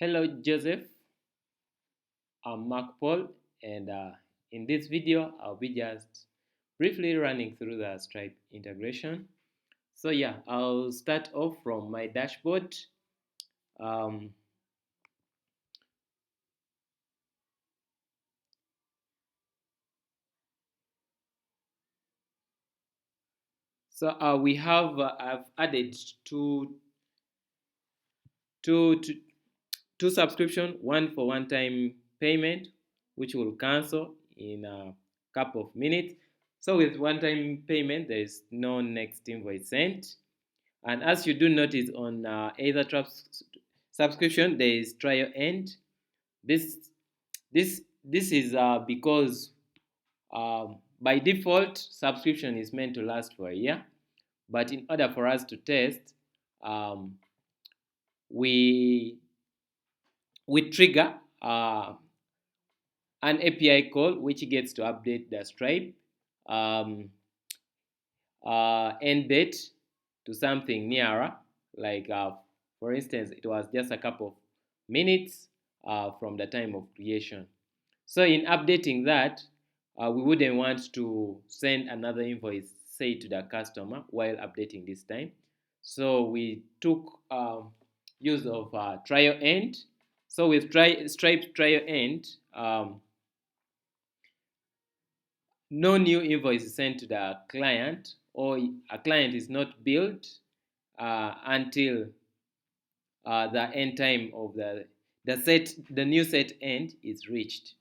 Hello Joseph, I'm Mark Paul, and in this video I'll be just briefly running through the Stripe integration. So yeah, I'll start off from my dashboard. Um, we have I've added two, two, two subscription, one for one-time payment, which will cancel in a couple of minutes. So with one-time payment, there is no next invoice sent. And as you do notice on either subscription, there is trial end. This this is because by default subscription is meant to last for a year, but in order for us to test, um, we we trigger an API call which gets to update the Stripe um, end date to something nearer, like for instance, it was just a couple of minutes from the time of creation. So in updating that, we wouldn't want to send another invoice, say, to the customer while updating this time. So we took use of trial end. So with Stripe trial end, no new invoice is sent to the client, or a client is not billed until the end time of the new set end is reached.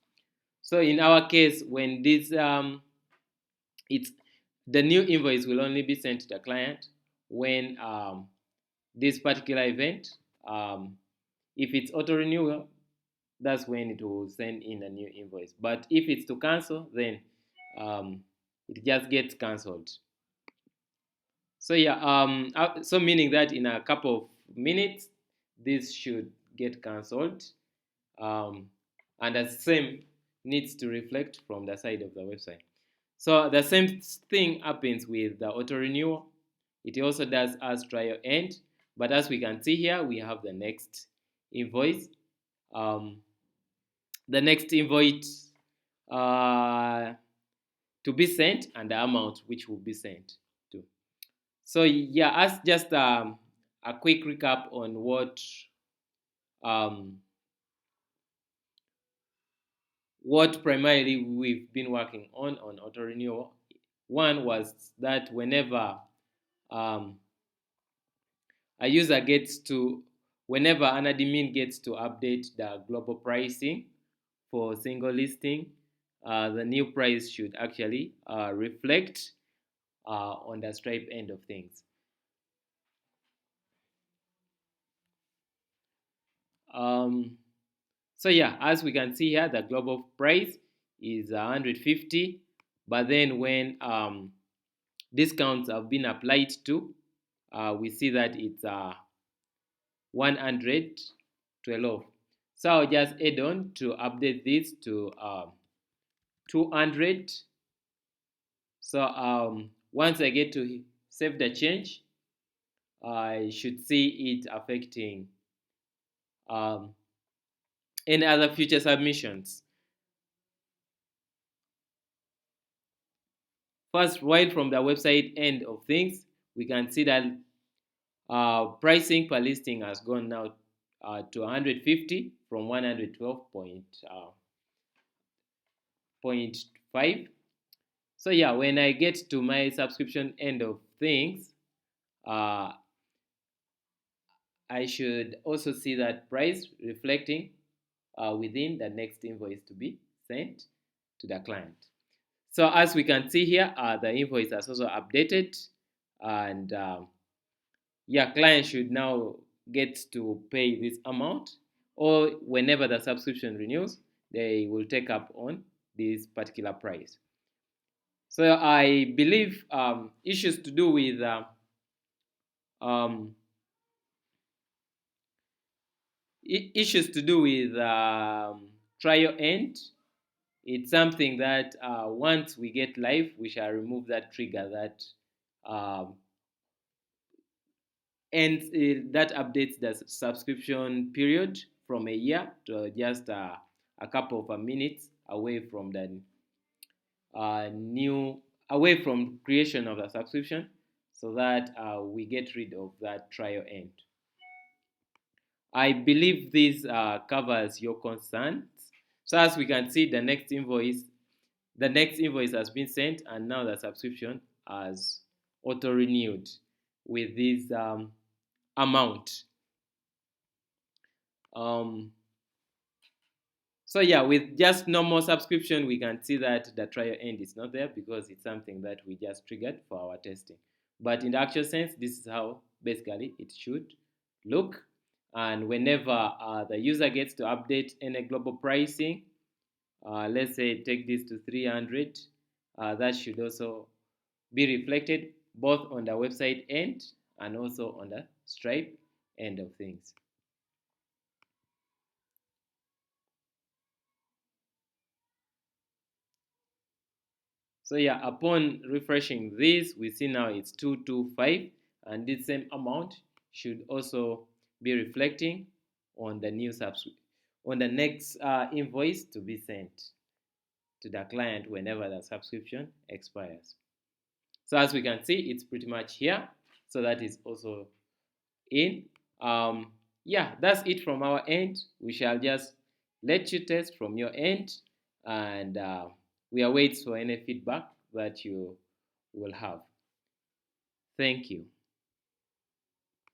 So in our case, when this it's the new invoice will only be sent to the client when this particular event, if it's auto renewal, that's when it will send in a new invoice. But if it's to cancel, then it just gets cancelled. So yeah, so meaning that in a couple of minutes, this should get cancelled, and the same needs to reflect from the side of the website. So the same thing happens with the auto renewal. It also does as trial end, but as we can see here, we have the next invoice. Um, the next invoice to be sent and the amount which will be sent to. So yeah, as just a quick recap on um, what primarily we've been working on auto renewal. One was that whenever um, a user gets to, whenever an admin gets to update the global pricing for single listing, the new price should actually reflect on the Stripe end of things. So yeah, as we can see here, the global price is 150, but then when discounts have been applied to, we see that it's 112. So I'll just add on to update this to 200. So once I get to save the change, I should see it affecting any other future submissions. First, right from the website end of things, we can see that pricing per listing has gone now to 150 from 112.5. So yeah, when I get to my subscription end of things, I should also see that price reflecting within the next invoice to be sent to the client. So as we can see here, the invoice has also updated, and yeah, client should now get to pay this amount, or whenever the subscription renews, they will take up on this particular price. So I believe issues to do with um, trial end. It's something that once we get live, we shall remove that trigger that ends that updates the subscription period from a year to just a couple of minutes away from the new away from creation of the subscription, so that we get rid of that trial end. I believe this covers your concerns. So as we can see, the next invoice has been sent, and now the subscription has auto renewed with this amount. Um, so yeah, with just normal subscription, we can see that the trial end is not there because it's something that we just triggered for our testing. But in the actual sense, this is how basically it should look. And whenever the user gets to update any global pricing, let's say take this to 300, that should also be reflected both on the website end and also on the Stripe end of things. So yeah, upon refreshing this, we see now it's 225, and this same amount should also be reflecting on the new on the next invoice to be sent to the client whenever the subscription expires. So as we can see, it's pretty much here. So that is also in. Yeah, that's it from our end. We shall just let you test from your end, and we await for any feedback that you will have. Thank you.